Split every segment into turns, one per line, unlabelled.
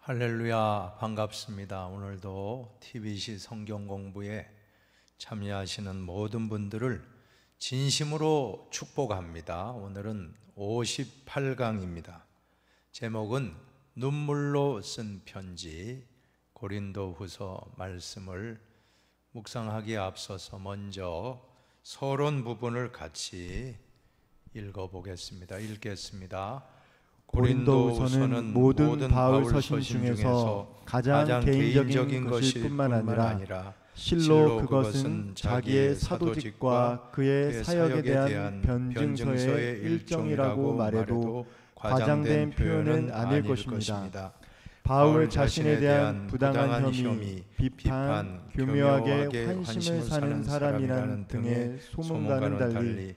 할렐루야, 반갑습니다. 오늘도 TBC 성경 공부에 참여하시는 모든 분들을 진심으로 축복합니다. 오늘은 58강입니다. 제목은 눈물로 쓴 편지, 고린도후서 말씀을 묵상하기에 앞서서 먼저 서론 부분을 같이 읽어보겠습니다. 읽겠습니다.
고린도후서는 모든 바울 서신 중에서 가장 개인적인 것일 뿐만 아니라 실로 그것은 자기의 사도직과 그의 사역에 대한 변증서의 일정이라고 말해도 과장된 표현은 아닐 것입니다. 바울 자신에 대한 부당한 혐의, 비판, 교묘하게 환심을 사는 사람이라는 등의 소문과는 달리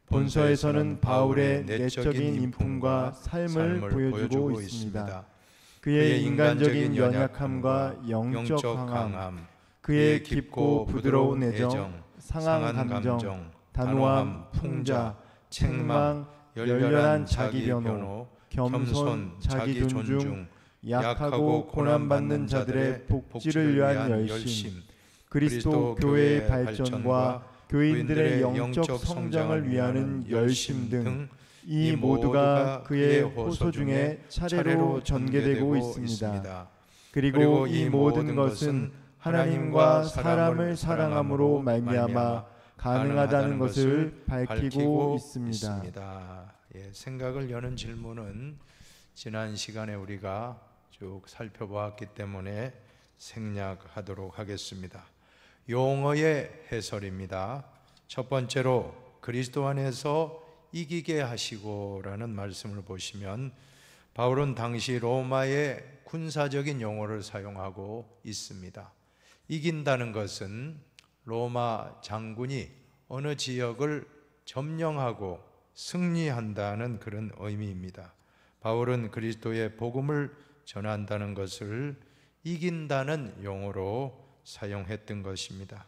본서에서는 바울의 내적인 인품과 삶을 보여주고 있습니다. 그의 인간적인 연약함과 영적 강함, 그의 깊고 부드러운 애정, 상한 감정, 단호함, 풍자, 책망, 열렬한 자기 변호, 겸손, 자기 존중, 약하고 고난받는 자들의 복지를 위한 열심, 그리스도 교회의 발전과 교인들의 영적 성장을 위하는 열심 등 이 모두가 그의 호소 중에 차례로 전개되고 있습니다. 그리고 이 모든 것은 하나님과 사람을 사랑함으로 말미암아 가능하다는 것을 밝히고 있습니다.
생각을 여는 질문은 지난 시간에 우리가 쭉 살펴보았기 때문에 생략하도록 하겠습니다. 용어의 해설입니다. 첫 번째로 그리스도 안에서 이기게 하시고라는 말씀을 보시면 바울은 당시 로마의 군사적인 용어를 사용하고 있습니다. 이긴다는 것은 로마 장군이 어느 지역을 점령하고 승리한다는 그런 의미입니다. 바울은 그리스도의 복음을 전한다는 것을 이긴다는 용어로 사용했던 것입니다.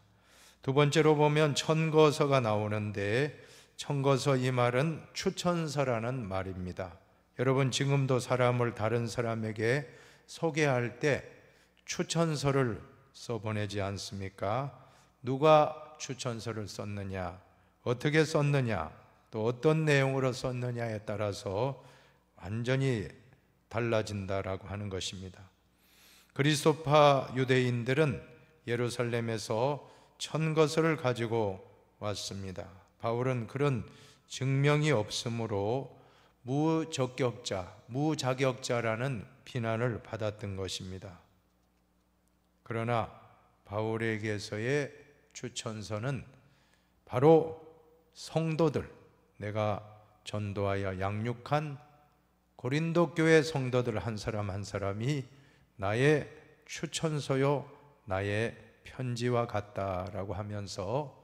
두 번째로 보면 천거서가 나오는데 천거서 이 말은 추천서라는 말입니다. 여러분 지금도 사람을 다른 사람에게 소개할 때 추천서를 써보내지 않습니까? 누가 추천서를 썼느냐, 어떻게 썼느냐, 또 어떤 내용으로 썼느냐에 따라서 완전히 달라진다라고 하는 것입니다. 그리스도파 유대인들은 예루살렘에서 천거서를 가지고 왔습니다. 바울은 그런 증명이 없으므로 무자격자라는 비난을 받았던 것입니다. 그러나 바울에게서의 추천서는 바로 성도들, 내가 전도하여 양육한 고린도 교회 성도들 한 사람 한 사람이 나의 추천서요, 나의 편지와 같다라고 하면서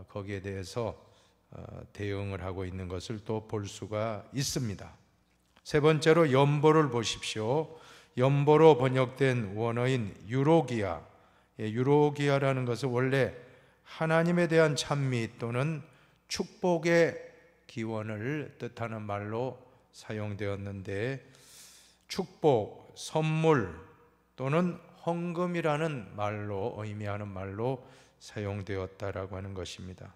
거기에 대해서 대응을 하고 있는 것을 또 볼 수가 있습니다. 세 번째로 연보를 보십시오. 연보로 번역된 원어인 유로기아, 유로기아라는 것은 원래 하나님에 대한 찬미 또는 축복의 기원을 뜻하는 말로 사용되었는데 축복, 선물 또는 헌금이라는 말로 의미하는 말로 사용되었다라고 하는 것입니다.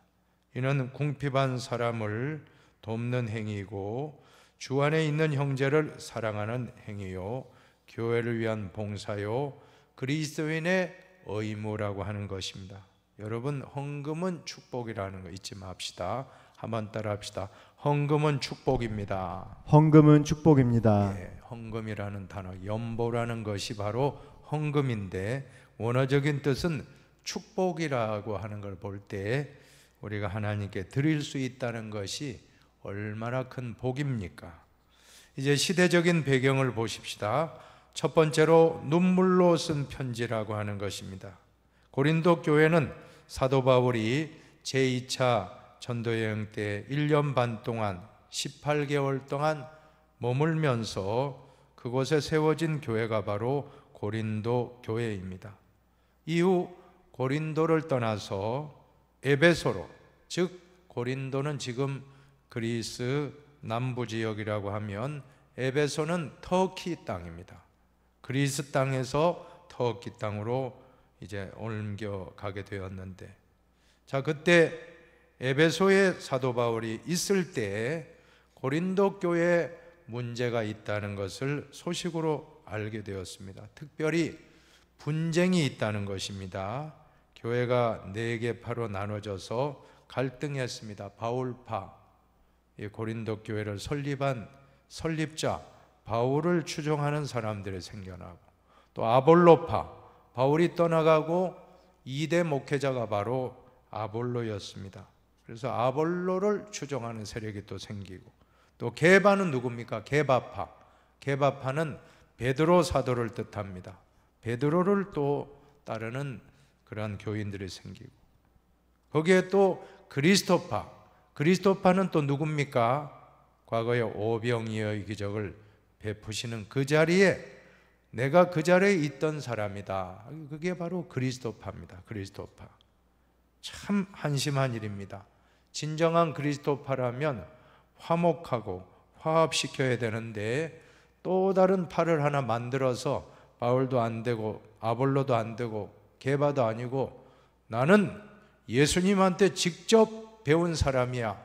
이는 궁핍한 사람을 돕는 행위이고 주 안에 있는 형제를 사랑하는 행위요, 교회를 위한 봉사요, 그리스도인의 의무라고 하는 것입니다. 여러분, 헌금은 축복이라는 거 잊지 맙시다. 한번 따라합시다. 헌금은 축복입니다.
헌금은 축복입니다.
헌금이라는 단어, 연보라는 것이 바로 헌금인데 원어적인 뜻은 축복이라고 하는 걸 볼 때 우리가 하나님께 드릴 수 있다는 것이 얼마나 큰 복입니까? 이제 시대적인 배경을 보십시다. 첫 번째로 눈물로 쓴 편지라고 하는 것입니다. 고린도 교회는 사도 바울이 제2차 전도여행 때 1년 반 동안 18개월 동안 머물면서 그곳에 세워진 교회가 바로 고린도 교회입니다. 이후 고린도를 떠나서 에베소로, 즉 고린도는 지금 그리스 남부 지역이라고 하면 에베소는 터키 땅입니다. 그리스 땅에서 터키 땅으로 이제 옮겨가게 되었는데, 자, 그때 에베소에 사도 바울이 있을 때 고린도 교회에 문제가 있다는 것을 소식으로 알게 되었습니다. 특별히 분쟁이 있다는 것입니다. 교회가 4개파로 나눠져서 갈등했습니다. 바울파, 고린도 교회를 설립한 설립자 바울을 추종하는 사람들이 생겨나고, 또 아볼로파, 바울이 떠나가고 2대 목회자가 바로 아볼로였습니다. 그래서 아볼로를 추종하는 세력이 또 생기고, 또 게바는 누굽니까? 게바파. 게바파는 베드로 사도를 뜻합니다. 베드로를 또 따르는 그런 교인들이 생기고, 거기에 또 그리스도파. 그리스도파는 또 누굽니까? 과거에 오병이어의 기적을 베푸시는 그 자리에 내가 그 자리에 있던 사람이다. 그게 바로 그리스도파입니다. 그리스도파. 참 한심한 일입니다. 진정한 그리스도파라면 화목하고 화합시켜야 되는데, 또 다른 파를 하나 만들어서 바울도 안 되고 아볼로도 안 되고 게바도 아니고 나는 예수님한테 직접 배운 사람이야,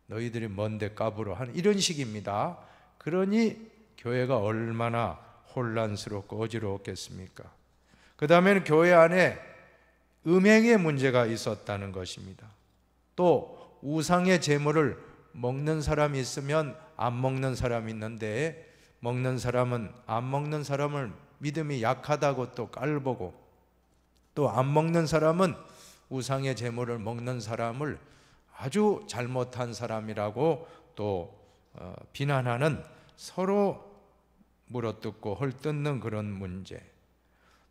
너희들이 뭔데 까불어, 하는 이런 식입니다. 그러니 교회가 얼마나 혼란스럽고 어지러웠겠습니까? 그 다음에는 교회 안에 음행의 문제가 있었다는 것입니다. 또 우상의 제물을 먹는 사람이 있으면 안 먹는 사람이 있는데, 먹는 사람은 안 먹는 사람을 믿음이 약하다고 또 깔보고, 또 안 먹는 사람은 우상의 제물을 먹는 사람을 아주 잘못한 사람이라고 또 비난하는, 서로 물어뜯고 헐뜯는 그런 문제.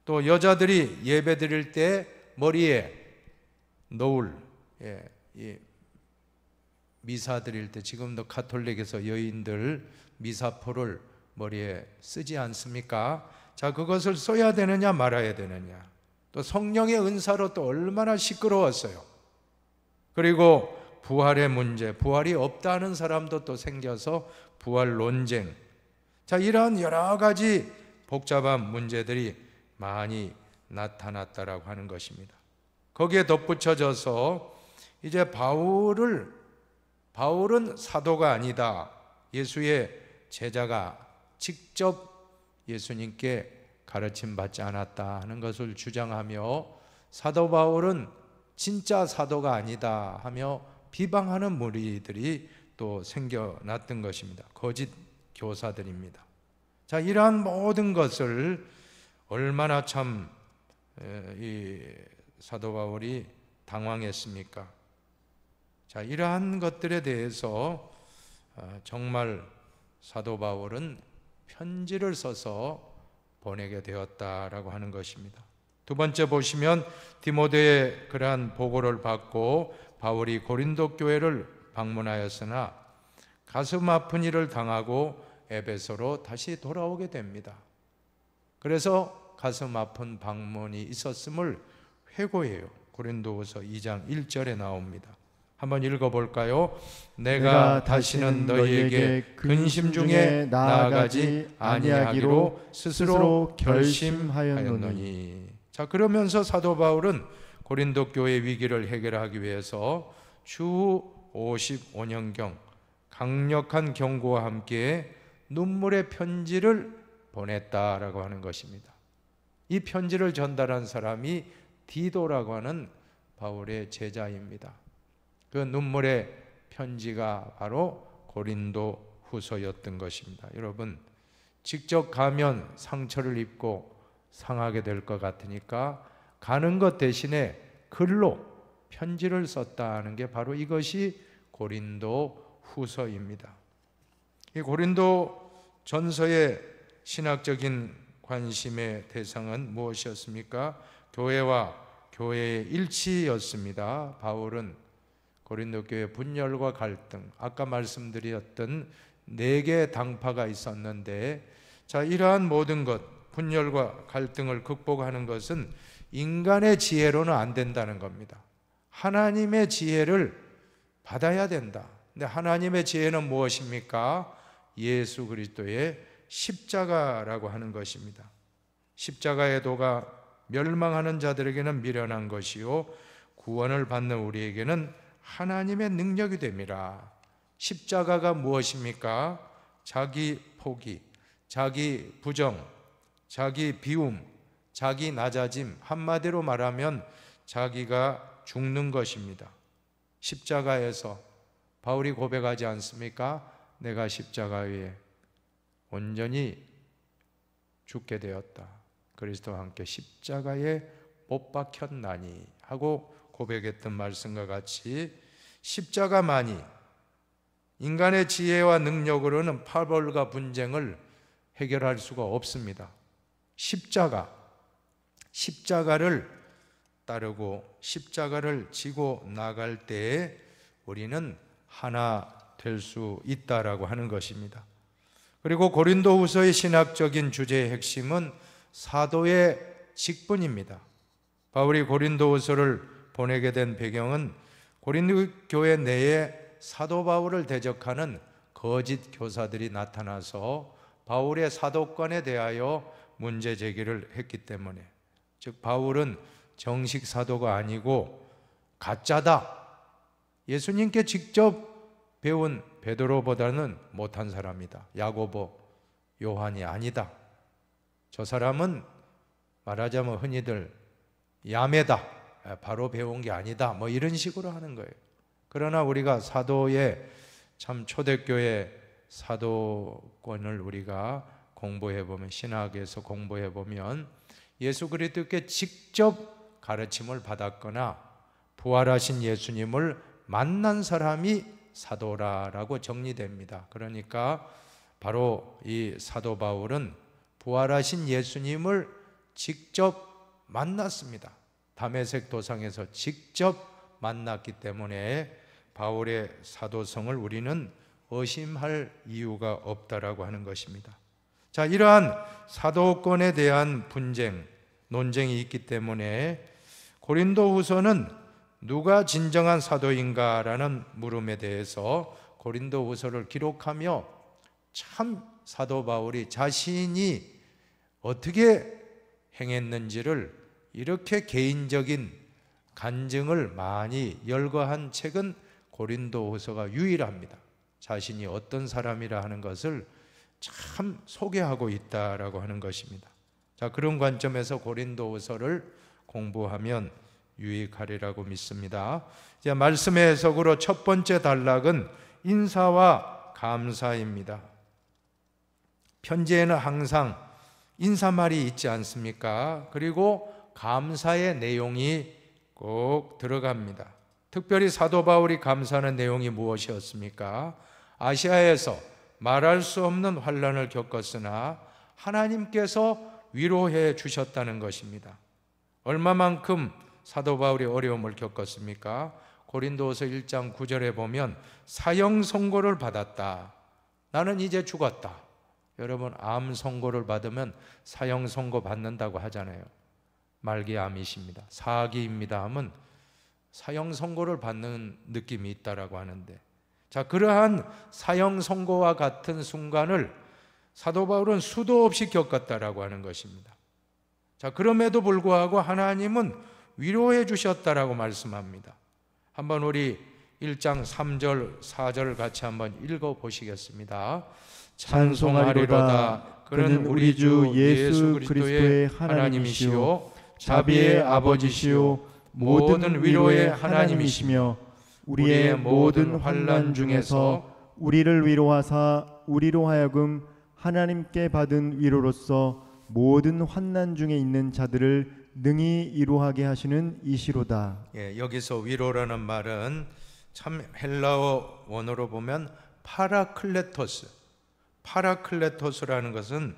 또 여자들이 예배 드릴 때 머리에 노을, 미사 드릴 때 지금도 가톨릭에서 여인들 미사포를 머리에 쓰지 않습니까? 자, 그것을 써야 되느냐 말아야 되느냐. 또 성령의 은사로 또 얼마나 시끄러웠어요. 그리고 부활의 문제, 부활이 없다는 사람도 또 생겨서 부활 논쟁. 자, 이런 여러 가지 복잡한 문제들이 많이 나타났다라고 하는 것입니다. 거기에 덧붙여져서 이제 바울은 사도가 아니다, 예수의 제자가 직접 예수님께 가르침 받지 않았다 하는 것을 주장하며, 사도 바울은 진짜 사도가 아니다 하며 비방하는 무리들이 또 생겨났던 것입니다. 거짓 교사들입니다. 자, 이러한 모든 것을 얼마나 참 이 사도 바울이 당황했습니까? 자, 이러한 것들에 대해서 정말 사도 바울은 편지를 써서 보내게 되었다라고 하는 것입니다. 두 번째 보시면 디모데의 그러한 보고를 받고 바울이 고린도 교회를 방문하였으나 가슴 아픈 일을 당하고 에베소로 다시 돌아오게 됩니다. 그래서 가슴 아픈 방문이 있었음을 회고해요. 고린도후서 2장 1절에 나옵니다. 한번 읽어볼까요? 내가 다시는 너희에게 근심 중에 나아가지 아니하기로 스스로 결심하였노니. 자, 그러면서 사도 바울은 고린도 교회 위기를 해결하기 위해서 주 55년경 강력한 경고와 함께 눈물의 편지를 보냈다라고 하는 것입니다. 이 편지를 전달한 사람이 디도라고 하는 바울의 제자입니다. 그 눈물의 편지가 바로 고린도 후서였던 것입니다. 여러분, 직접 가면 상처를 입고 상하게 될 것 같으니까 가는 것 대신에 글로 편지를 썼다는 게 바로 이것이 고린도 후서입니다. 이 고린도 전서의 신학적인 관심의 대상은 무엇이었습니까? 교회와 교회의 일치였습니다. 바울은 고린도 교회 분열과 갈등, 아까 말씀드렸던 4개의 당파가 있었는데, 자, 이러한 모든 것, 분열과 갈등을 극복하는 것은 인간의 지혜로는 안 된다는 겁니다. 하나님의 지혜를 받아야 된다. 근데 하나님의 지혜는 무엇입니까? 예수 그리스도의 십자가라고 하는 것입니다. 십자가의 도가 멸망하는 자들에게는 미련한 것이요 구원을 받는 우리에게는 하나님의 능력이 됨이라. 십자가가 무엇입니까? 자기 포기, 자기 부정, 자기 비움, 자기 낮아짐, 한마디로 말하면 자기가 죽는 것입니다. 십자가에서 바울이 고백하지 않습니까? 내가 십자가 위에 온전히 죽게 되었다. 그리스도와 함께 십자가에 못 박혔나니 하고 고백했던 말씀과 같이 십자가만이 인간의 지혜와 능력으로는 파벌과 분쟁을 해결할 수가 없습니다. 십자가를 따르고 십자가를 지고 나갈 때에 우리는 하나 될 수 있다라고 하는 것입니다. 그리고 고린도후서의 신학적인 주제의 핵심은 사도의 직분입니다. 바울이 고린도후서를 보내게 된 배경은 고린도 교회 내에 사도 바울을 대적하는 거짓 교사들이 나타나서 바울의 사도권에 대하여 문제 제기를 했기 때문에, 즉 바울은 정식 사도가 아니고 가짜다, 예수님께 직접 배운 베드로보다는 못한 사람이다, 야고보, 요한이 아니다, 저 사람은 말하자면 흔히들 야매다, 바로 배운 게 아니다, 뭐 이런 식으로 하는 거예요. 그러나 우리가 사도의 참 초대교회 사도권을 우리가 공부해보면, 신학에서 공부해보면 예수 그리스도께 직접 가르침을 받았거나 부활하신 예수님을 만난 사람이 사도라라고 정리됩니다. 그러니까 바로 이 사도 바울은 부활하신 예수님을 직접 만났습니다. 다메섹 도상에서 직접 만났기 때문에 바울의 사도성을 우리는 의심할 이유가 없다라고 하는 것입니다. 자, 이러한 사도권에 대한 분쟁, 논쟁이 있기 때문에 고린도후서는 누가 진정한 사도인가라는 물음에 대해서 고린도후서를 기록하며 참 사도 바울이 자신이 어떻게 행했는지를 이렇게 개인적인 간증을 많이 열거한 책은 고린도후서가 유일합니다. 자신이 어떤 사람이라 하는 것을 참 소개하고 있다라고 하는 것입니다. 자, 그런 관점에서 고린도후서를 공부하면 유익하리라고 믿습니다. 이제 말씀의 해석으로 첫 번째 단락은 인사와 감사입니다. 편지에는 항상 인사말이 있지 않습니까? 그리고 감사의 내용이 꼭 들어갑니다. 특별히 사도 바울이 감사하는 내용이 무엇이었습니까? 아시아에서 말할 수 없는 환난을 겪었으나 하나님께서 위로해 주셨다는 것입니다. 얼마만큼 사도 바울이 어려움을 겪었습니까? 고린도후서 1장 9절에 보면 사형 선고를 받았다. 나는 이제 죽었다. 여러분, 암 선고를 받으면 사형 선고 받는다고 하잖아요. 말기암이십니다, 사기입니다 하면 사형 선고를 받는 느낌이 있다라고 하는데, 자, 그러한 사형 선고와 같은 순간을 사도 바울은 수도 없이 겪었다라고 하는 것입니다. 자, 그럼에도 불구하고 하나님은 위로해 주셨다라고 말씀합니다. 한번 우리 1장 3절 4절 같이 한번 읽어 보시겠습니다. 찬송하리로다. 그는 우리 주 예수 그리스도의 하나님이시요 자비의 아버지시요 모든 위로의 하나님이시며 우리의 모든 환난 중에서
우리를 위로하사 우리로 하여금 하나님께 받은 위로로서 모든 환난 중에 있는 자들을 능히 이루하게 하시는 이시로다.
예, 여기서 위로라는 말은 참 헬라어 원어로 보면 파라클레토스라는 것은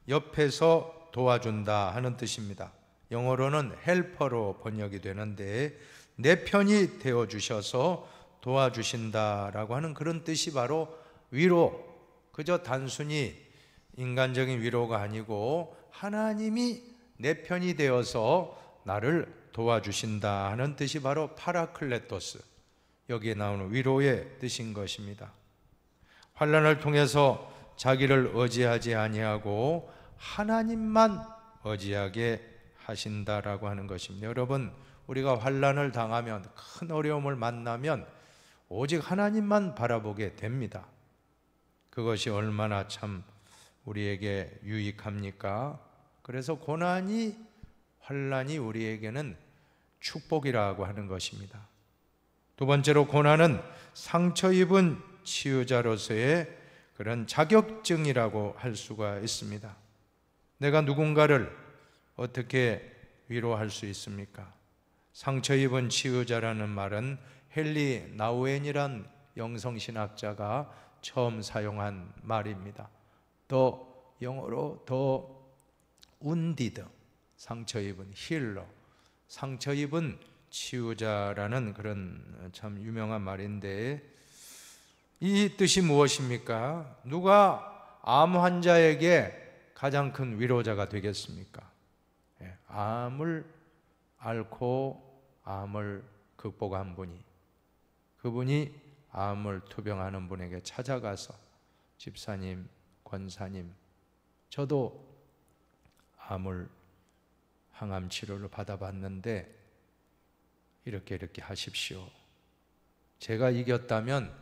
옆에서 도와준다 하는 뜻입니다. 영어로는 헬퍼로 번역이 되는데 내 편이 되어주셔서 도와주신다라고 하는 그런 뜻이 바로 위로, 그저 단순히 인간적인 위로가 아니고 하나님이 내 편이 되어서 나를 도와주신다 하는 뜻이 바로 파라클레토스, 여기에 나오는 위로의 뜻인 것입니다. 환난을 통해서 자기를 의지하지 아니하고 하나님만 의지하게 하신다라고 하는 것입니다. 여러분, 우리가 환난을 당하면, 큰 어려움을 만나면 오직 하나님만 바라보게 됩니다. 그것이 얼마나 참 우리에게 유익합니까? 그래서 고난이, 환난이 우리에게는 축복이라고 하는 것입니다. 두 번째로, 고난은 상처 입은 치유자로서의 그런 자격증이라고 할 수가 있습니다. 내가 누군가를 어떻게 위로할 수 있습니까? 상처 입은 치유자라는 말은 헨리 나우엔이란 영성신학자가 처음 사용한 말입니다. 영어로 더 운디드, 상처 입은, 힐러, 상처 입은 치유자라는 그런 참 유명한 말인데, 이 뜻이 무엇입니까? 누가 암 환자에게 가장 큰 위로자가 되겠습니까? 암을 앓고 암을 극복한 분이, 그분이 암을 투병하는 분에게 찾아가서, 집사님, 권사님, 저도 항암 치료를 받아봤는데 이렇게 하십시오. 제가 이겼다면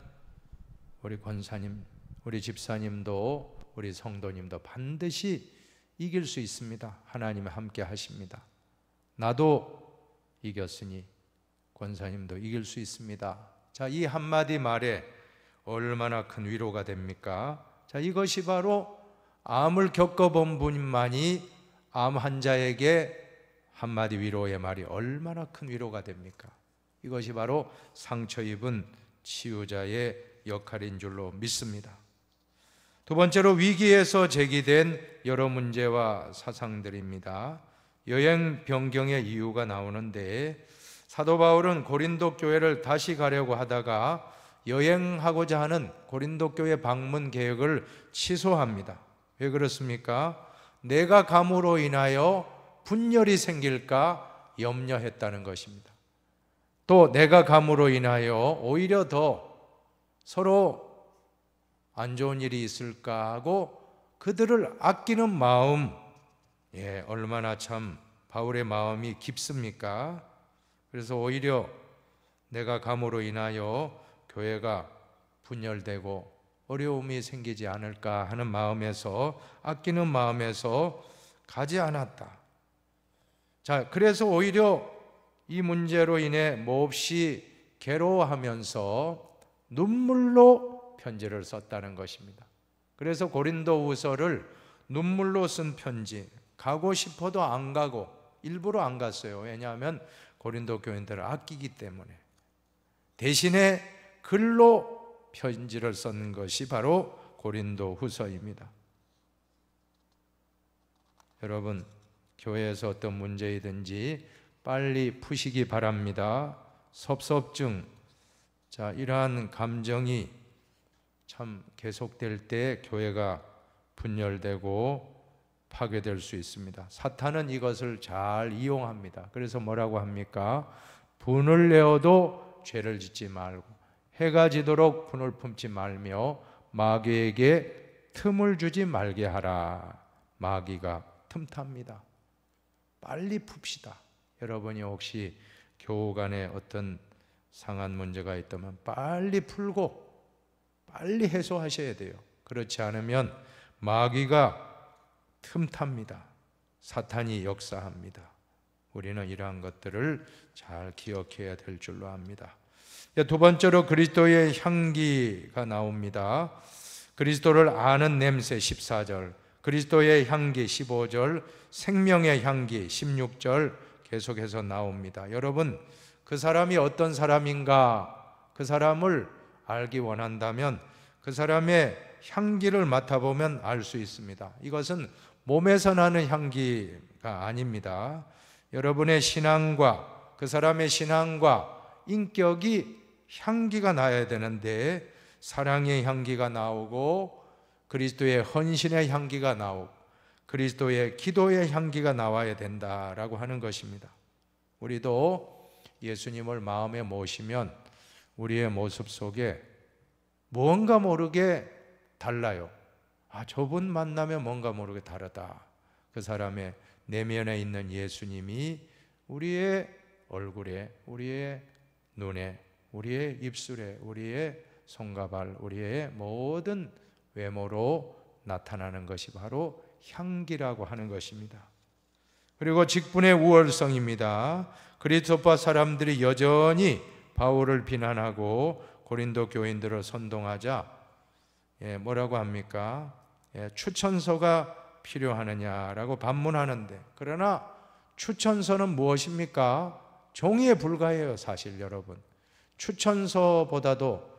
우리 권사님, 우리 집사님도, 우리 성도님도 반드시 이길 수 있습니다. 하나님이 함께 하십니다. 나도 이겼으니 권사님도 이길 수 있습니다. 자, 이 한마디 말에 얼마나 큰 위로가 됩니까? 자, 이것이 바로 암을 겪어본 분만이 암 환자에게 한마디 위로의 말이 얼마나 큰 위로가 됩니까? 이것이 바로 상처 입은 치유자의 역할인 줄로 믿습니다. 두 번째로, 위기에서 제기된 여러 문제와 사상들입니다. 여행 변경의 이유가 나오는데, 사도 바울은 고린도 교회를 다시 가려고 하다가 여행하고자 하는 고린도 교회 방문 계획을 취소합니다. 왜 그렇습니까? 내가 감으로 인하여 분열이 생길까 염려했다는 것입니다. 또 내가 감으로 인하여 오히려 더 서로 안 좋은 일이 있을까 하고 그들을 아끼는 마음, 얼마나 참 바울의 마음이 깊습니까? 그래서 오히려 내가 감으로 인하여 교회가 분열되고 어려움이 생기지 않을까 하는 마음에서, 아끼는 마음에서 가지 않았다. 자, 그래서 오히려 이 문제로 인해 몹시 괴로워하면서 눈물로 편지를 썼다는 것입니다. 그래서 고린도후서를 눈물로 쓴 편지, 가고 싶어도 안 가고 일부러 안 갔어요. 왜냐하면 고린도 교인들을 아끼기 때문에. 대신에 글로 편지를 썼는 것이 바로 고린도후서입니다. 여러분, 교회에서 어떤 문제이든지 빨리 푸시기 바랍니다. 섭섭증, 자, 이러한 감정이 참 계속될 때 교회가 분열되고 파괴될 수 있습니다. 사탄은 이것을 잘 이용합니다. 그래서 뭐라고 합니까? 분을 내어도 죄를 짓지 말고 해가 지도록 분을 품지 말며 마귀에게 틈을 주지 말게 하라. 마귀가 틈탑니다. 빨리 풉시다. 여러분이 혹시 교우 간에 어떤 상한 문제가 있다면 빨리 풀고 빨리 해소하셔야 돼요. 그렇지 않으면 마귀가 틈탑니다. 사탄이 역사합니다. 우리는 이러한 것들을 잘 기억해야 될 줄로 압니다. 두 번째로, 그리스도의 향기가 나옵니다. 그리스도를 아는 냄새 14절, 그리스도의 향기 15절, 생명의 향기 16절 계속해서 나옵니다. 여러분, 그 사람이 어떤 사람인가, 그 사람을 알기 원한다면 그 사람의 향기를 맡아보면 알 수 있습니다. 이것은 몸에서 나는 향기가 아닙니다. 여러분의 신앙과 그 사람의 신앙과 인격이 향기가 나야 되는데, 사랑의 향기가 나오고 그리스도의 헌신의 향기가 나오고 그리스도의 기도의 향기가 나와야 된다라고 하는 것입니다. 우리도 예수님을 마음에 모시면 우리의 모습 속에 무언가 모르게 달라요. 저분 만나면 뭔가 모르게 다르다. 그 사람의 내면에 있는 예수님이 우리의 얼굴에, 우리의 눈에, 우리의 입술에, 우리의 손과 발, 우리의 모든 외모로 나타나는 것이 바로 향기라고 하는 것입니다. 그리고 직분의 우월성입니다. 그리스도파 사람들이 여전히 바울을 비난하고 고린도 교인들을 선동하자 뭐라고 합니까? 추천서가 필요하느냐라고 반문하는데, 그러나 추천서는 무엇입니까? 종이에 불과해요. 사실 여러분, 추천서보다도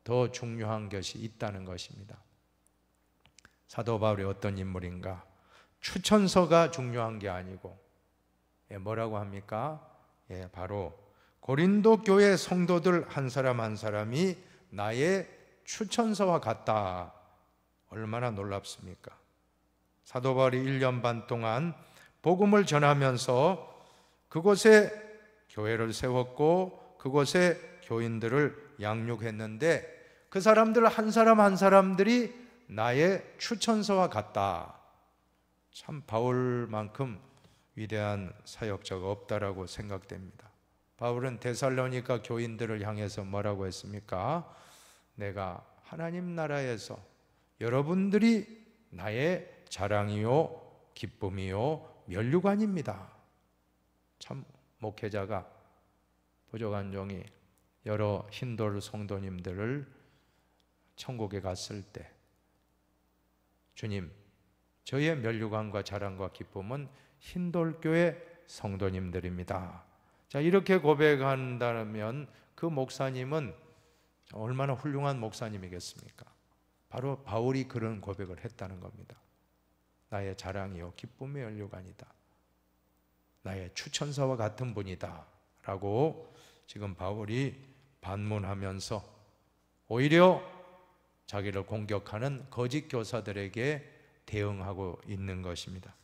더 중요한 것이 있다는 것입니다. 사도 바울이 어떤 인물인가? 추천서가 중요한 게 아니고 뭐라고 합니까? 바로 고린도 교회 성도들 한 사람 한 사람이 나의 추천서와 같다. 얼마나 놀랍습니까? 사도 바울이 1년 반 동안 복음을 전하면서 그곳에 교회를 세웠고 그곳에 교인들을 양육했는데 그 사람들 한 사람 한 사람들이 나의 추천서와 같다. 참 바울만큼 위대한 사역자가 없다라고 생각됩니다. 바울은 데살로니가 교인들을 향해서 뭐라고 했습니까? 내가 하나님 나라에서 여러분들이 나의 자랑이요 기쁨이요 면류관입니다. 참 목회자가 부족한 종이 여러 힌돌 성도님들을 천국에 갔을 때 주님, 저의 면류관과 자랑과 기쁨은 힌돌교회 성도님들입니다. 자, 이렇게 고백한다면 그 목사님은 얼마나 훌륭한 목사님이겠습니까? 바로 바울이 그런 고백을 했다는 겁니다. 나의 자랑이요 기쁨의 면류관이다. 나의 추천서와 같은 분이다 라고 지금 바울이 반문하면서 오히려 자기를 공격하는 거짓 교사들에게 대응하고 있는 것입니다.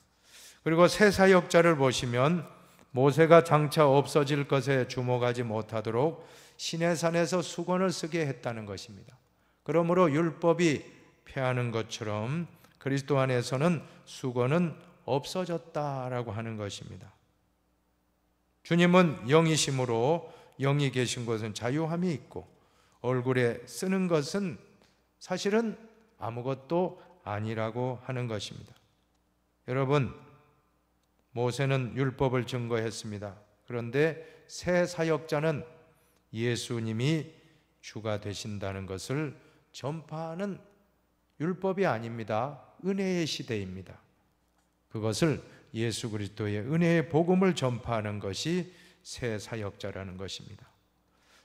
그리고 새 사역자를 보시면 모세가 장차 없어질 것에 주목하지 못하도록 시내산에서 수건을 쓰게 했다는 것입니다. 그러므로 율법이 폐하는 것처럼 그리스도 안에서는 수건은 없어졌다라고 하는 것입니다. 주님은 영이심으로 영이 계신 곳은 자유함이 있고 얼굴에 쓰는 것은 사실은 아무것도 아니라고 하는 것입니다. 여러분, 모세는 율법을 증거했습니다. 그런데 새 사역자는 예수님이 주가 되신다는 것을 전파하는 율법이 아닙니다. 은혜의 시대입니다. 그것을 예수 그리스도의 은혜의 복음을 전파하는 것이 새 사역자라는 것입니다.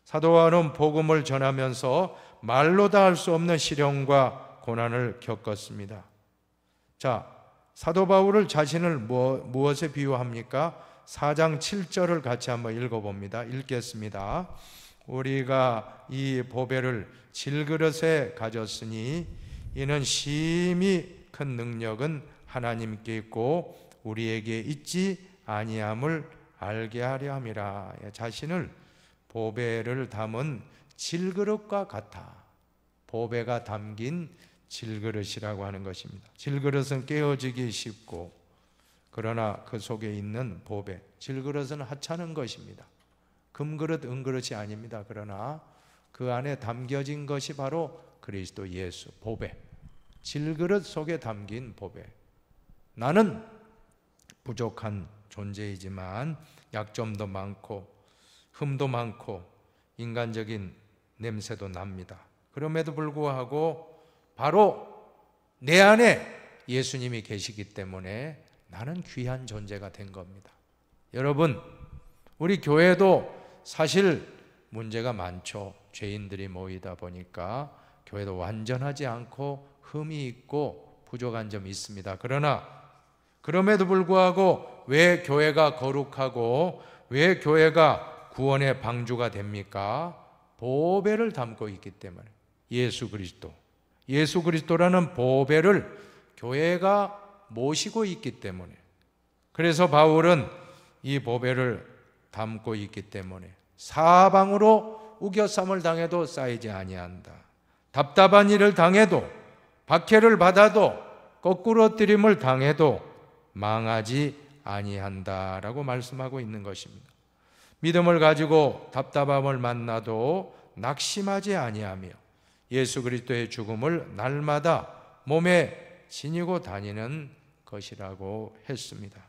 사도 바울은 복음을 전하면서 말로 다 할 수 없는 시련과 고난을 겪었습니다. 자, 사도 바울을 자신을 무엇에 비유합니까? 4장 7절을 같이 한번 읽어봅니다. 읽겠습니다. 우리가 이 보배를 질그릇에 가졌으니 이는 심히 큰 능력은 하나님께 있고 우리에게 있지 아니함을 알게 하려 함이라. 자신을 보배를 담은 질그릇과 같아. 보배가 담긴 질그릇이라고 하는 것입니다. 질그릇은 깨어지기 쉽고 그러나 그 속에 있는 보배, 질그릇은 하찮은 것입니다. 금그릇, 은그릇이 아닙니다. 그러나 그 안에 담겨진 것이 바로 그리스도 예수, 보배, 질그릇 속에 담긴 보배. 나는 부족한 존재이지만 약점도 많고 흠도 많고 인간적인 냄새도 납니다. 그럼에도 불구하고 바로 내 안에 예수님이 계시기 때문에 나는 귀한 존재가 된 겁니다. 여러분, 우리 교회도 사실 문제가 많죠. 죄인들이 모이다 보니까 교회도 완전하지 않고 흠이 있고 부족한 점이 있습니다. 그러나 그럼에도 불구하고 왜 교회가 거룩하고 왜 교회가 구원의 방주가 됩니까? 보배를 담고 있기 때문에. 예수 그리스도라는 보배를 교회가 모시고 있기 때문에. 그래서 바울은 이 보배를 담고 있기 때문에 사방으로 우겨쌈을 당해도 쌓이지 아니한다. 답답한 일을 당해도 박해를 받아도 거꾸러뜨림을 당해도 망하지 아니한다라고 말씀하고 있는 것입니다. 믿음을 가지고 답답함을 만나도 낙심하지 아니하며 예수 그리스도의 죽음을 날마다 몸에 지니고 다니는 것이라고 했습니다.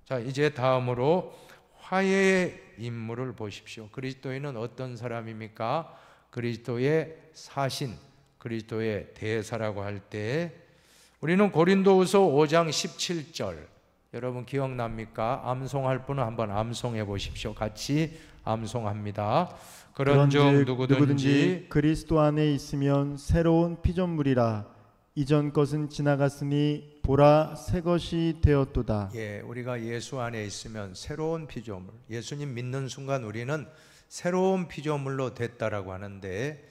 자, 이제 다음으로 화해의 임무를 보십시오. 그리스도인은 어떤 사람입니까? 그리스도의 사신, 그리스도의 대사라고 할 때 우리는 고린도후서 5장 17절 여러분 기억납니까? 암송할 분은 한번 암송해 보십시오. 같이 암송합니다. 그런즉 누구든지
그리스도 안에 있으면 새로운 피조물이라. 이전 것은 지나갔으니 보라 새 것이 되었도다.
예, 우리가 예수 안에 있으면 새로운 피조물, 예수님 믿는 순간 우리는 새로운 피조물로 됐다라고 하는데,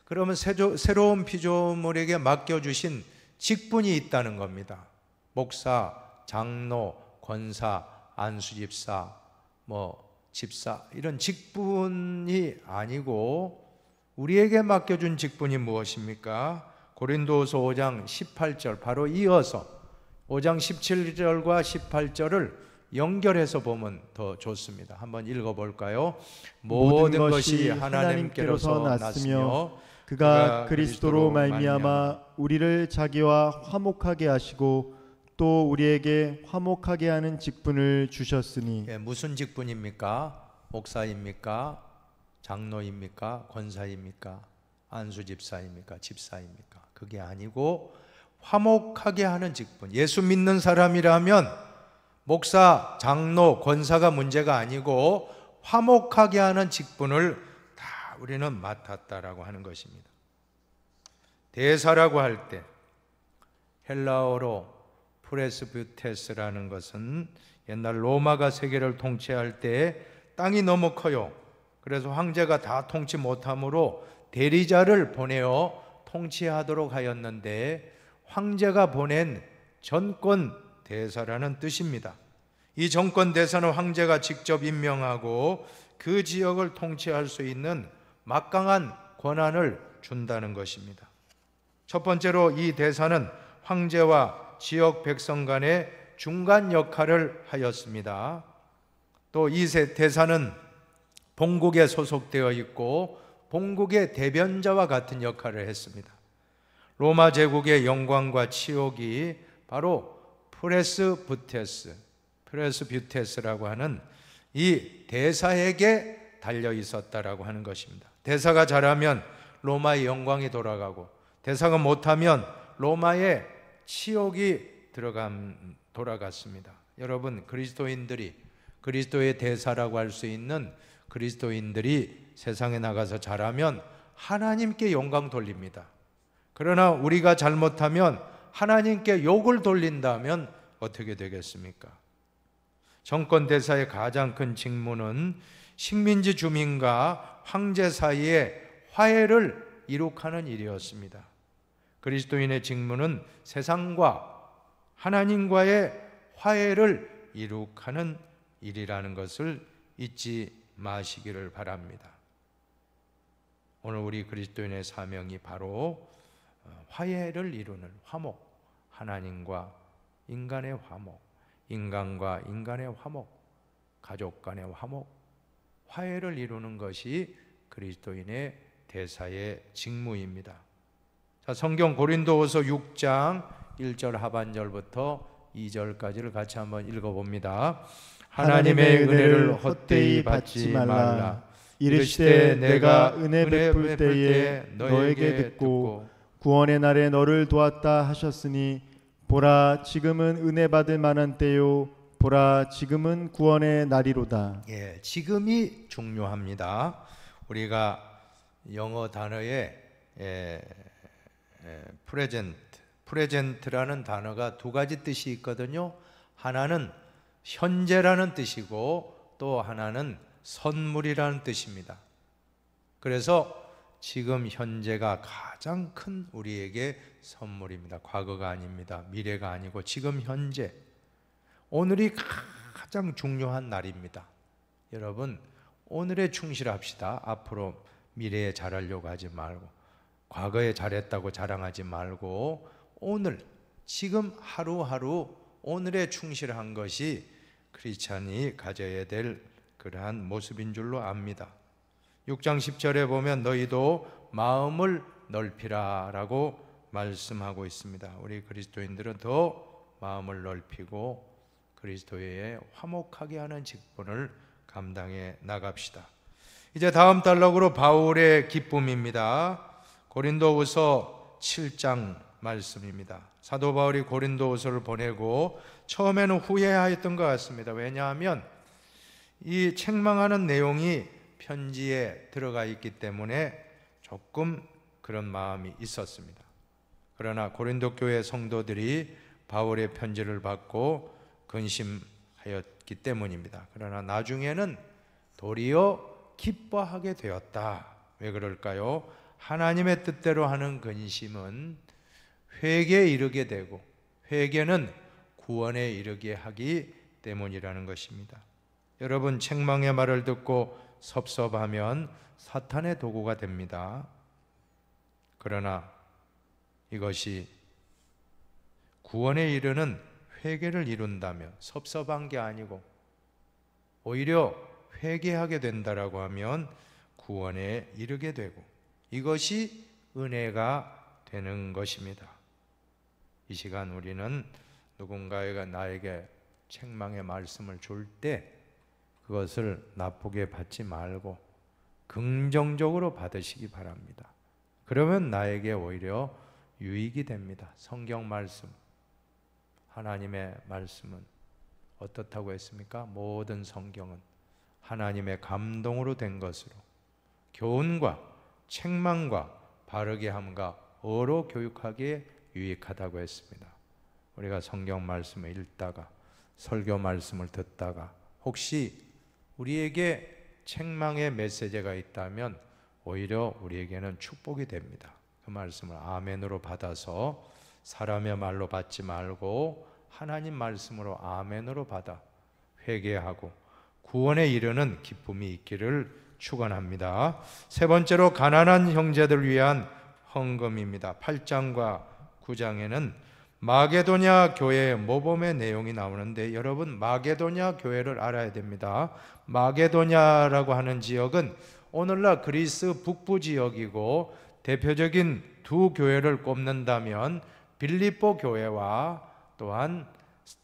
그러면 새로운 피조물에게 맡겨주신 직분이 있다는 겁니다. 목사, 장로, 권사, 안수집사, 집사 이런 직분이 아니고 우리에게 맡겨준 직분이 무엇입니까? 고린도후서 5장 18절 바로 이어서 5장 17절과 18절을 연결해서 보면 더 좋습니다. 한번 읽어볼까요? 모든 것이 하나님께로서 났으며 그가 그리스도로 말미암아 우리를 자기와 화목하게 하시고 또 우리에게 화목하게 하는 직분을 주셨으니. 예, 무슨 직분입니까? 목사입니까? 장로입니까? 권사입니까? 안수집사입니까? 집사입니까? 그게 아니고 화목하게 하는 직분. 예수 믿는 사람이라면 목사, 장로, 권사가 문제가 아니고 화목하게 하는 직분을 다 우리는 맡았다라고 하는 것입니다. 대사라고 할 때 헬라어로 프레스뷰테스라는 것은 옛날 로마가 세계를 통치할 때 땅이 너무 커요. 그래서 황제가 다 통치 못하므로 대리자를 보내어 통치하도록 하였는데 황제가 보낸 전권 대사라는 뜻입니다. 이 전권 대사는 황제가 직접 임명하고 그 지역을 통치할 수 있는 막강한 권한을 준다는 것입니다. 첫 번째로 이 대사는 황제와 지역 백성 간의 중간 역할을 하였습니다. 또 이 대사는 본국에 소속되어 있고 본국의 대변자와 같은 역할을 했습니다. 로마 제국의 영광과 치욕이 바로 프레스뷰테스라고 하는 이 대사에게 달려 있었다라고 하는 것입니다. 대사가 잘하면 로마의 영광이 돌아가고 대사가 못하면 로마의 치욕이 돌아갔습니다. 여러분, 그리스도인들이 그리스도의 대사라고 할 수 있는 그리스도인들이 세상에 나가서 잘하면 하나님께 영광 돌립니다. 그러나 우리가 잘못하면 하나님께 욕을 돌린다면 어떻게 되겠습니까? 정권대사의 가장 큰 직무는 식민지 주민과 황제 사이의 화해를 이룩하는 일이었습니다. 그리스도인의 직무는 세상과 하나님과의 화해를 이룩하는 일이라는 것을 잊지 마시기를 바랍니다. 오늘 우리 그리스도인의 사명이 바로 화해를 이루는 화목, 하나님과 인간의 화목, 인간과 인간의 화목, 가족 간의 화목, 화해를 이루는 것이 그리스도인의 대사의 직무입니다. 자, 성경 고린도후서 6장 1절 하반절부터 2절까지를 같이 한번 읽어봅니다. 하나님의 은혜를 헛되이 받지 말라. 이르시되 내가 은혜 베풀 때에 너에게 듣고 구원의 날에 너를 도왔다 하셨으니 보라 지금은 은혜 받을 만한 때요 보라 지금은 구원의 날이로다. 예, 지금이 중요합니다. 우리가 영어 단어에 프레젠트라는 단어가 두 가지 뜻이 있거든요. 하나는 현재라는 뜻이고 또 하나는 선물이라는 뜻입니다. 그래서 지금 현재가 가장 큰 우리에게 선물입니다. 과거가 아닙니다. 미래가 아니고 지금 현재, 오늘이 가장 중요한 날입니다. 여러분, 오늘에 충실합시다. 앞으로 미래에 잘하려고 하지 말고 과거에 잘했다고 자랑하지 말고 오늘, 지금 하루하루 오늘에 충실한 것이 크리스찬이 가져야 될 그러한 모습인 줄로 압니다. 6장 10절에 보면 너희도 마음을 넓히라 라고 말씀하고 있습니다. 우리 그리스도인들은 더 마음을 넓히고 그리스도에 화목하게 하는 직분을 감당해 나갑시다. 이제 다음 단락으로 바울의 기쁨입니다. 고린도후서 7장 말씀입니다. 사도 바울이 고린도후서를 보내고 처음에는 후회하였던 것 같습니다. 왜냐하면 이 책망하는 내용이 편지에 들어가 있기 때문에 조금 그런 마음이 있었습니다. 그러나 고린도 교회 성도들이 바울의 편지를 받고 근심하였기 때문입니다. 그러나 나중에는 도리어 기뻐하게 되었다. 왜 그럴까요? 하나님의 뜻대로 하는 근심은 회개에 이르게 되고 회개는 구원에 이르게 하기 때문이라는 것입니다. 여러분, 책망의 말을 듣고 섭섭하면 사탄의 도구가 됩니다. 그러나 이것이 구원에 이르는 회개를 이룬다면, 섭섭한 게 아니고 오히려 회개하게 된다라고 하면 구원에 이르게 되고 이것이 은혜가 되는 것입니다. 이 시간 우리는 누군가가 나에게 책망의 말씀을 줄 때 그것을 나쁘게 받지 말고 긍정적으로 받으시기 바랍니다. 그러면 나에게 오히려 유익이 됩니다. 성경 말씀, 하나님의 말씀은 어떻다고 했습니까? 모든 성경은 하나님의 감동으로 된 것으로 교훈과 책망과 바르게 함과 어로 교육하기에 유익하다고 했습니다. 우리가 성경 말씀을 읽다가 설교 말씀을 듣다가 혹시 우리에게 책망의 메시지가 있다면 오히려 우리에게는 축복이 됩니다. 그 말씀을 아멘으로 받아서 사람의 말로 받지 말고 하나님 말씀으로 아멘으로 받아 회개하고 구원에 이르는 기쁨이 있기를 축원합니다. 세 번째로 가난한 형제들을 위한 헌금입니다. 8장과 9장에는 마게도냐 교회의 모범의 내용이 나오는데 여러분, 마게도냐 교회를 알아야 됩니다. 마게도냐라고 하는 지역은 오늘날 그리스 북부 지역이고 대표적인 두 교회를 꼽는다면 빌립보 교회와 또한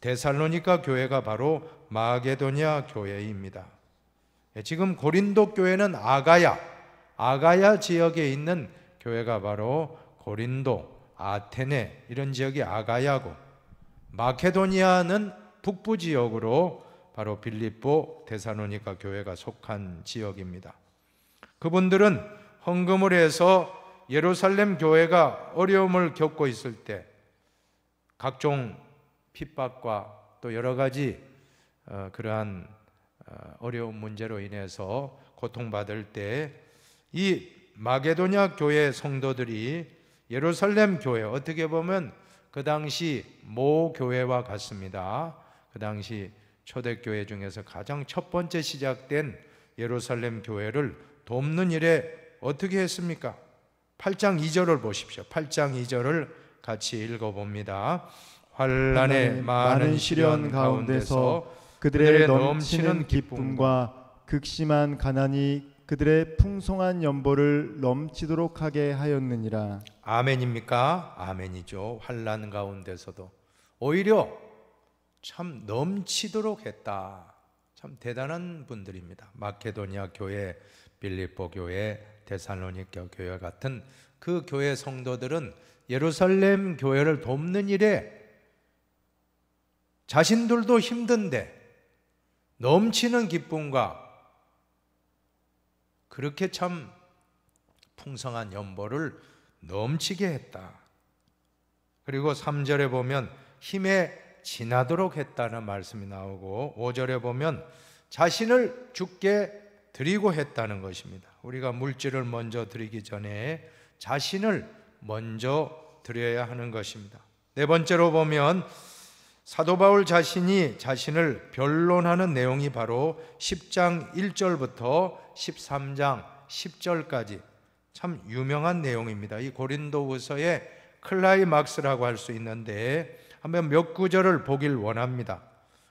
데살로니가 교회가 바로 마게도냐 교회입니다. 지금 고린도 교회는 아가야 지역에 있는 교회가 바로 고린도, 아테네 이런 지역이 아가야고, 마케도니아는 북부 지역으로 바로 빌립보, 데살로니가 교회가 속한 지역입니다. 그분들은 헌금을 해서 예루살렘 교회가 어려움을 겪고 있을 때 각종 핍박과 또 여러 가지 그러한 어려운 문제로 인해서 고통받을 때 이 마게도냐 교회 성도들이 예루살렘 교회, 어떻게 보면 그 당시 모 교회와 같습니다. 그 당시 초대교회 중에서 가장 첫 번째 시작된 예루살렘 교회를 돕는 일에 어떻게 했습니까? 8장 2절을 보십시오. 8장 2절을 같이 읽어봅니다. 환난의 많은 시련 가운데서 그들의 넘치는 기쁨과 극심한 가난이 그들의 풍성한 연보를 넘치도록 하게 하였느니라. 아멘입니까? 아멘이죠. 환난 가운데서도 오히려 참 넘치도록 했다. 참 대단한 분들입니다. 마케도니아 교회, 빌립보 교회, 데살로니가 교회 같은 그 교회 성도들은 예루살렘 교회를 돕는 일에 자신들도 힘든데 넘치는 기쁨과 그렇게 참 풍성한 연보를 넘치게 했다. 그리고 3절에 보면 힘에 지나도록 했다는 말씀이 나오고 5절에 보면 자신을 주께 드리고 했다는 것입니다. 우리가 물질을 먼저 드리기 전에 자신을 먼저 드려야 하는 것입니다. 네 번째로 보면 사도 바울 자신이 자신을 변론하는 내용이 바로 10장 1절부터 13장 10절까지 참 유명한 내용입니다. 이 고린도후서의 클라이막스라고 할 수 있는데 한번 몇 구절을 보길 원합니다.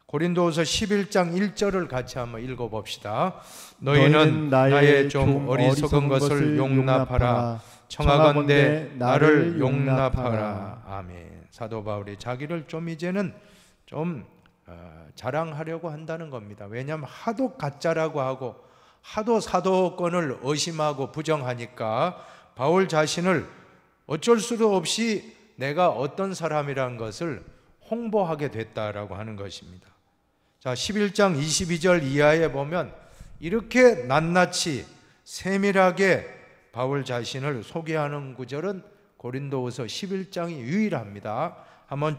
고린도후서 11장 1절을 같이 한번 읽어봅시다. 너희는 나의 좀 어리석은 것을 용납하라. 청하건대 나를 용납하라. 아멘. 사도 바울이 자기를 좀 이제는 좀 자랑하려고 한다는 겁니다. 왜냐하면 하도 가짜라고 하고 하도 사도권을 의심하고 부정하니까 바울 자신을 어쩔 수도 없이 내가 어떤 사람이라는 것을 홍보하게 됐다라고 하는 것입니다. 자, 11장 22절 이하에 보면 이렇게 낱낱이 세밀하게 바울 자신을 소개하는 구절은 고린도후서 11장이 유일합니다. 한번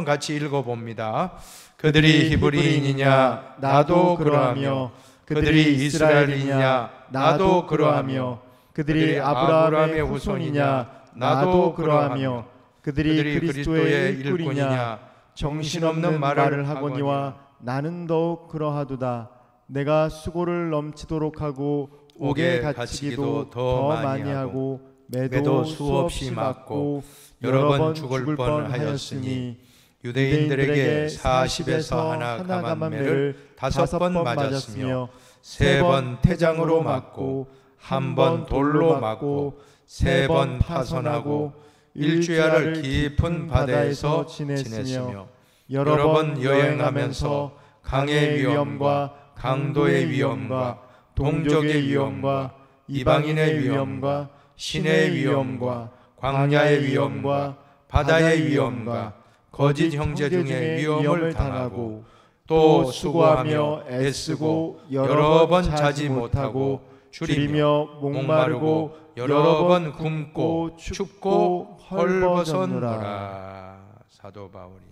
같이 읽어봅니다. 그들이 히브리인이냐 나도 그러하며 그들이 이스라엘이냐 나도 그러하며 그들이 아브라함의 후손이냐 나도 그러하며 그들이 그리스도의 일꾼이냐 정신없는 말을 하거니와
나는 더욱 그러하도다. 내가 수고를 넘치도록 하고 옥에 갇히기도 더 많이 하고 매도 수없이 맞고 여러 번 죽을 뻔하였으니 유대인들에게 40에서 하나 감한매를 5번 맞았으며 3번 태장으로 맞고 1번 돌로 맞고 3번 파선하고 일주야를 깊은 바다에서 지냈으며 여러 번 여행하면서 강의 위험과 강도의 위험과 동족의 위험과 이방인의 위험과 신의 위험과 광야의 위험과 바다의 위험과 거짓 형제 중에 위험을 당하고 또 수고하며 애쓰고 여러 번 자지 못하고 줄이며 목마르고 여러 번 굶고 춥고 헐벗었노라. 사도 바울이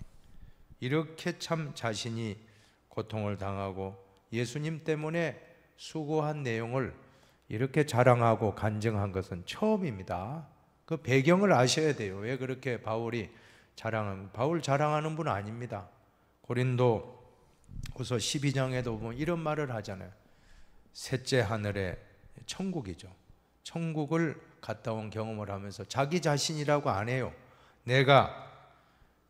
이렇게 참 자신이 고통을 당하고 예수님 때문에 수고한 내용을 이렇게 자랑하고 간증한 것은 처음입니다. 그 배경을 아셔야 돼요. 왜 그렇게 바울 자랑하는 분 아닙니다. 고린도후서 12장에도 보면 이런 말을 하잖아요. 셋째 하늘에 천국이죠. 천국을 갔다 온 경험을 하면서 자기 자신이라고 안 해요. 내가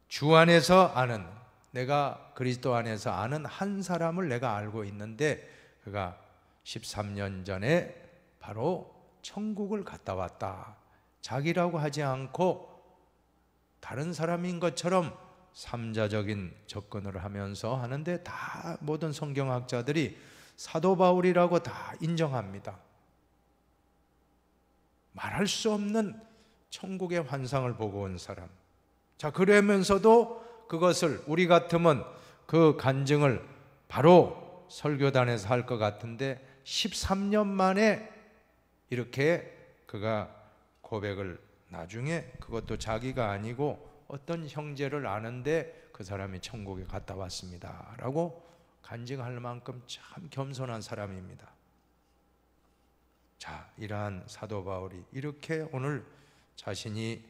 주 안에서 아는, 내가 그리스도 안에서 아는 한 사람을 내가 알고 있는데 그가 13년 전에 바로 천국을 갔다 왔다. 자기라고 하지 않고 다른 사람인 것처럼 삼자적인 접근을 하면서 하는데 다 모든 성경학자들이 사도 바울이라고 다 인정합니다. 말할 수 없는 천국의 환상을 보고 온 사람. 자, 그러면서도 그것을 우리 같으면 그 간증을 바로 설교단에서 할 것 같은데 13년 만에 이렇게 그가 고백을 나중에 그것도 자기가 아니고 어떤 형제를 아는데 그 사람이 천국에 갔다 왔습니다 라고 간증할 만큼 참 겸손한 사람입니다. 자, 이러한 사도 바울이 이렇게 오늘 자신이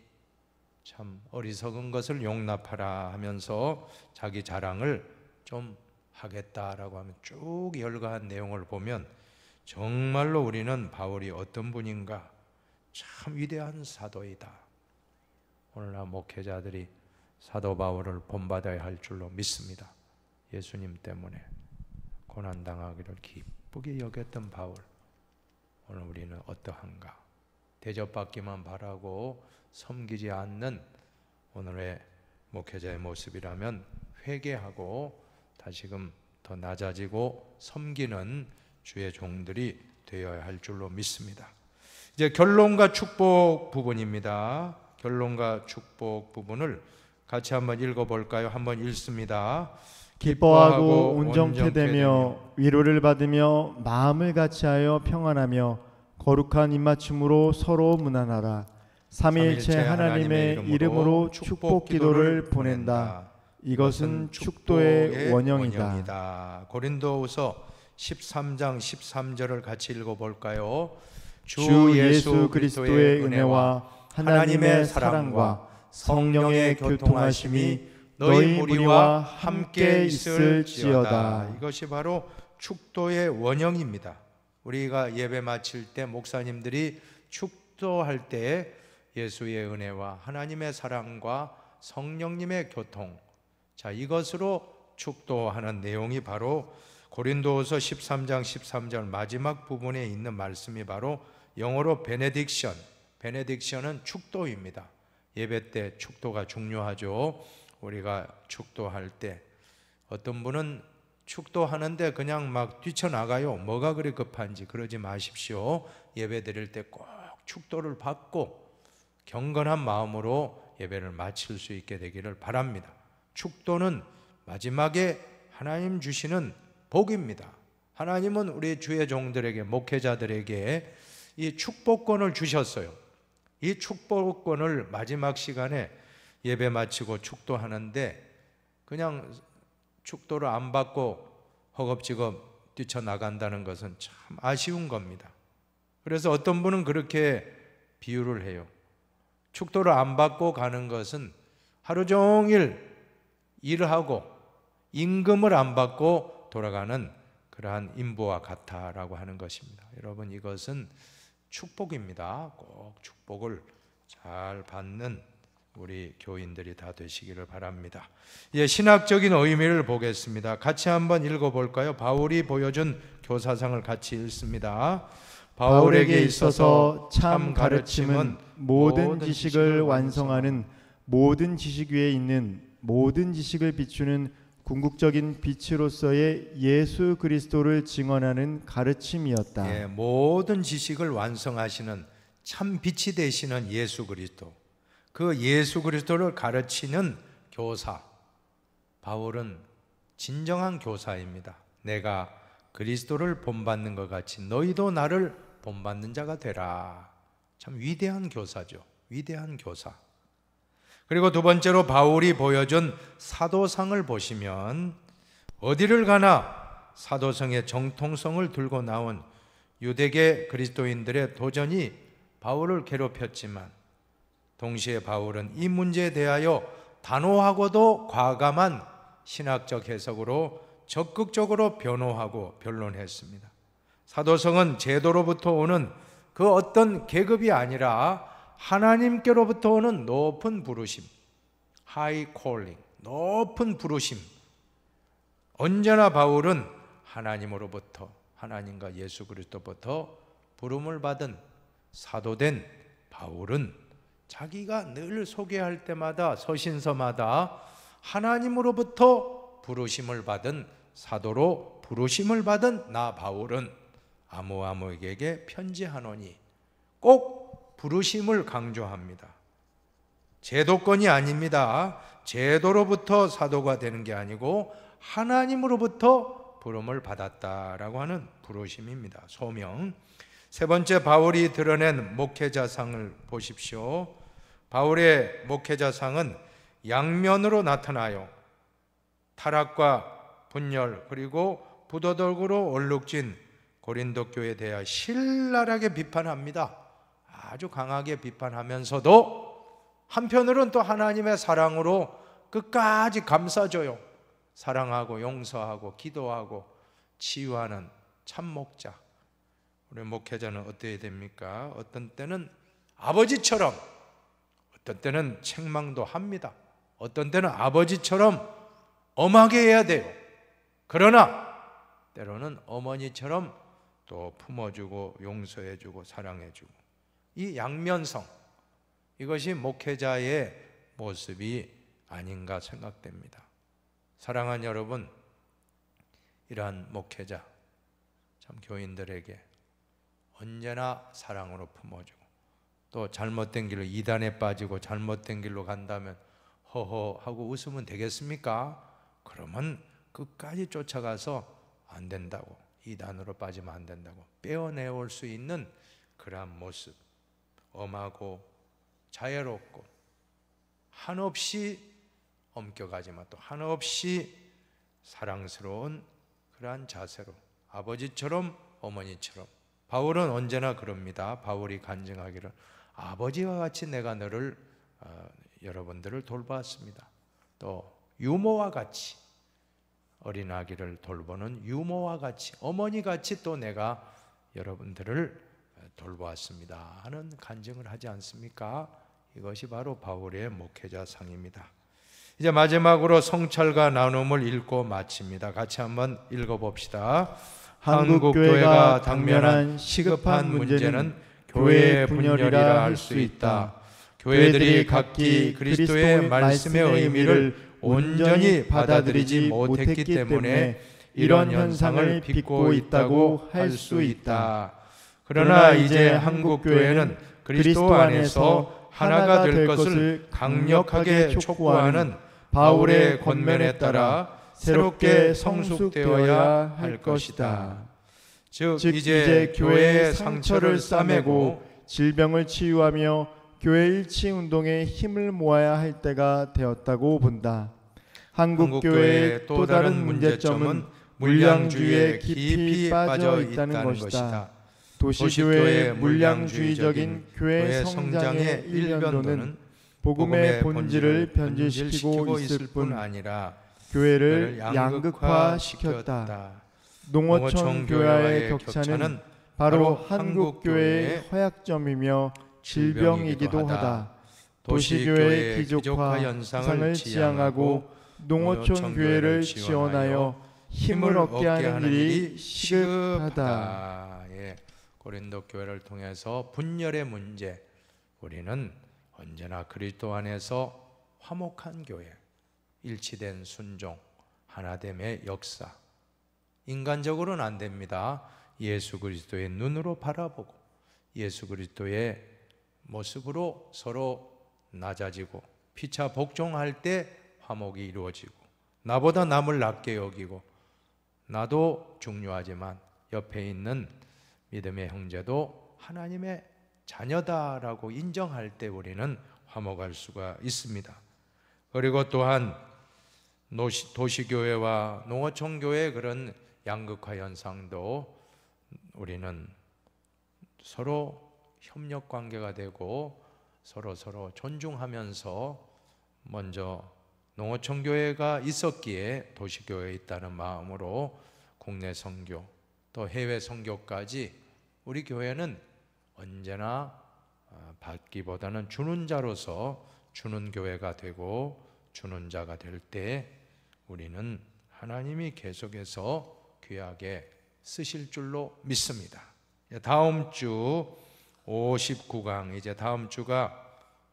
참 어리석은 것을 용납하라 하면서 자기 자랑을 좀 하겠다라고 하면 쭉 열거한 내용을 보면 정말로 우리는 바울이 어떤 분인가, 참 위대한 사도이다. 오늘날 목회자들이 사도 바울을 본받아야 할 줄로 믿습니다. 예수님 때문에 고난당하기를 기쁘게 여겼던 바울, 오늘 우리는 어떠한가? 대접받기만 바라고 섬기지 않는 오늘의 목회자의 모습이라면 회개하고 다시금 더 낮아지고 섬기는 주의 종들이 되어야 할 줄로 믿습니다. 이제 결론과 축복 부분입니다. 결론과 축복 부분을 같이 한번 읽어볼까요? 한번 읽습니다. 기뻐하고 온전케 되며 위로를 받으며 마음을 같이하여 평안하며 거룩한 입맞춤으로 서로 문안하라. 삼위일체 하나님의 이름으로 축복 기도를 보낸다. 이것은 축도의 원형이다.
고린도후서 13장 13절을 같이 읽어볼까요?
주 예수 그리스도의 은혜와 하나님의 사랑과 성령의 교통하심이 너희 무리와 함께 있을지어다.
이것이 바로 축도의 원형입니다. 우리가 예배 마칠 때 목사님들이
축도할 때 예수의 은혜와 하나님의 사랑과 성령님의 교통, 자, 이것으로 축도하는 내용이 바로 고린도후서 13장 13절 마지막 부분에 있는 말씀이 바로 영어로 베네딕션은 축도입니다. 예배 때 축도가 중요하죠. 우리가 축도할 때 어떤 분은 축도하는데 그냥 막 뛰쳐나가요. 뭐가 그리 급한지. 그러지 마십시오. 예배 드릴 때 꼭 축도를 받고 경건한 마음으로 예배를 마칠 수 있게 되기를 바랍니다. 축도는 마지막에 하나님 주시는 복입니다. 하나님은 우리 주의 종들에게, 목회자들에게 이 축복권을 주셨어요. 이 축복권을 마지막 시간에 예배 마치고 축도하는데 그냥 축도를 안 받고 허겁지겁 뛰쳐나간다는 것은 참 아쉬운 겁니다. 그래서 어떤 분은 그렇게 비유를 해요. 축도를 안 받고 가는 것은 하루 종일 일하고 임금을 안 받고 돌아가는 그러한 인부와 같다라고 하는 것입니다. 여러분, 이것은 축복입니다. 꼭 축복을 잘 받는 우리 교인들이 다 되시기를 바랍니다. 신학적인 의미를 보겠습니다. 같이 한번 읽어볼까요? 바울이 보여준 교사상을 같이 읽습니다.
바울에게 있어서 참 가르침은 모든 지식을 완성하는, 모든 지식 위에 있는, 모든 지식을 비추는 궁극적인 빛으로서의 예수 그리스도를 증언하는 가르침이었다.
모든 지식을 완성하시는 참 빛이 되시는 예수 그리스도, 그 예수 그리스도를 가르치는 교사. 바울은 진정한 교사입니다. 내가 그리스도를 본받는 것 같이 너희도 나를 본받는 자가 되라. 참 위대한 교사죠. 위대한 교사. 그리고 두 번째로 바울이 보여준 사도상을 보시면 어디를 가나 사도성의 정통성을 들고 나온 유대계 그리스도인들의 도전이 바울을 괴롭혔지만 동시에 바울은 이 문제에 대하여 단호하고도 과감한 신학적 해석으로 적극적으로 변호하고 변론했습니다. 사도성은 제도로부터 오는 그 어떤 계급이 아니라 하나님께로부터 오는 높은 부르심, high calling, 높은 부르심. 언제나 바울은 하나님으로부터, 하나님과 예수 그리스도부터 부름을 받은 사도된 바울은 자기가 늘 소개할 때마다 서신서마다 하나님으로부터 부르심을 받은 사도로 부르심을 받은 나 바울은 아무에게 편지하노니, 꼭 부르심을 강조합니다. 제도권이 아닙니다. 제도로부터 사도가 되는 게 아니고 하나님으로부터 부름을 받았다라고 하는 부르심입니다. 소명. 세 번째, 바울이 드러낸 목회자상을 보십시오. 바울의 목회자상은 양면으로 나타나요. 타락과 분열, 그리고 부도덕으로 얼룩진 고린도 교회에 대하여 신랄하게 비판합니다. 아주 강하게 비판하면서도 한편으로는 또 하나님의 사랑으로 끝까지 감싸줘요. 사랑하고 용서하고 기도하고 치유하는 참 목자. 우리 목회자는 어때야 됩니까? 어떤 때는 아버지처럼, 어떤 때는 책망도 합니다. 어떤 때는 아버지처럼 엄하게 해야 돼요. 그러나 때로는 어머니처럼 또 품어주고 용서해주고 사랑해주고, 이 양면성, 이것이 목회자의 모습이 아닌가 생각됩니다. 사랑하는 여러분, 이러한 목회자, 참 교인들에게 언제나 사랑으로 품어주고, 또 잘못된 길로 이단에 빠지고 잘못된 길로 간다면 허허 하고 웃으면 되겠습니까? 그러면 끝까지 쫓아가서 안 된다고, 이단으로 빠지면 안 된다고 빼어내올 수 있는 그러한 모습, 엄하고 자애롭고 한없이 엄격하지만 또 한없이 사랑스러운 그러한 자세로 아버지처럼 어머니처럼. 바울은 언제나 그럽니다. 바울이 간증하기를 아버지와 같이 내가 너를 여러분들을 돌보았습니다. 또 유모와 같이, 어린아기를 돌보는 유모와 같이, 어머니같이 또 내가 여러분들을 돌보았습니다 하는 간증을 하지 않습니까? 이것이 바로 바울의 목회자상입니다. 이제 마지막으로 성찰과 나눔을 읽고 마칩니다. 같이 한번 읽어봅시다. 한국교회가 당면한 시급한 문제는 교회의 분열이라 할 수 있다. 교회들이 각기 그리스도의 말씀의 의미를 온전히 받아들이지 못했기 때문에 이런 현상을 빚고 있다고 할 수 있다. 그러나 이제 한국교회는 그리스도 안에서 하나가 될 것을 강력하게 촉구하는 바울의 권면에 따라 새롭게 성숙되어야 할 것이다. 즉 이제 교회의 상처를 싸매고
질병을 치유하며 교회 일치 운동에 힘을 모아야 할 때가 되었다고 본다. 한국교회의 또 다른 문제점은 물량주의에 깊이 빠져 있다는 것이다. 도시교회의 물량주의적인 교회 성장의 일변도는 복음의 본질을 변질시키고 있을 뿐 아니라 교회를 양극화시켰다. 농어촌 교회와의 격차는 바로 한국교회의 허약점이며 질병이기도 하다. 도시교회의 기족화 현상을 지향하고 농어촌 교회를 지원하여 힘을 얻게 하는 일이 시급하다.
고린도 교회를 통해서 분열의 문제, 우리는 언제나 그리스도 안에서 화목한 교회, 일치된 순종, 하나됨의 역사. 인간적으로는 안 됩니다. 예수 그리스도의 눈으로 바라보고 예수 그리스도의 모습으로 서로 낮아지고 피차 복종할 때 화목이 이루어지고, 나보다 남을 낮게 여기고, 나도 중요하지만 옆에 있는 믿음의 형제도 하나님의 자녀다라고 인정할 때 우리는 화목할 수가 있습니다. 그리고 또한 도시교회와 농어촌교회의 그런 양극화 현상도 우리는 서로 협력 관계가 되고 서로 존중하면서 먼저 농어촌교회가 있었기에 도시교회에 있다는 마음으로 국내 선교 또 해외 선교까지 우리 교회는 언제나 받기보다는 주는 자로서 주는 교회가 되고 주는 자가 될 때 우리는 하나님이 계속해서 귀하게 쓰실 줄로 믿습니다. 다음 주 59강, 이제 다음 주가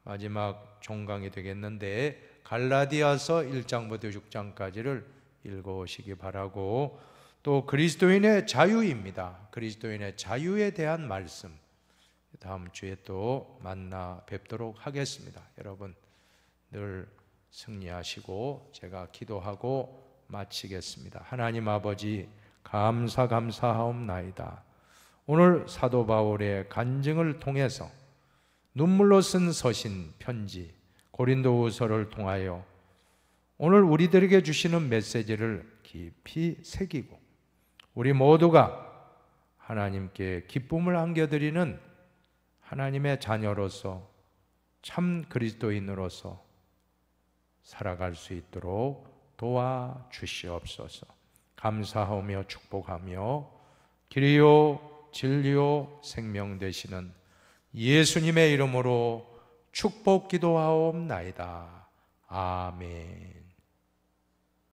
마지막 종강이 되겠는데 갈라디아서 1장부터 6장까지를 읽어오시기 바라고, 또 그리스도인의 자유입니다. 그리스도인의 자유에 대한 말씀 다음 주에 또 만나 뵙도록 하겠습니다. 여러분 늘 승리하시고 제가 기도하고 마치겠습니다. 하나님 아버지 감사하옵나이다. 오늘 사도 바울의 간증을 통해서 눈물로 쓴 서신 편지 고린도후서를 통하여 오늘 우리들에게 주시는 메시지를 깊이 새기고 우리 모두가 하나님께 기쁨을 안겨드리는 하나님의 자녀로서 참 그리스도인으로서 살아갈 수 있도록 도와주시옵소서. 감사하며 축복하며 길이요 진리요 생명 되시는 예수님의 이름으로 축복 기도하옵나이다. 아멘.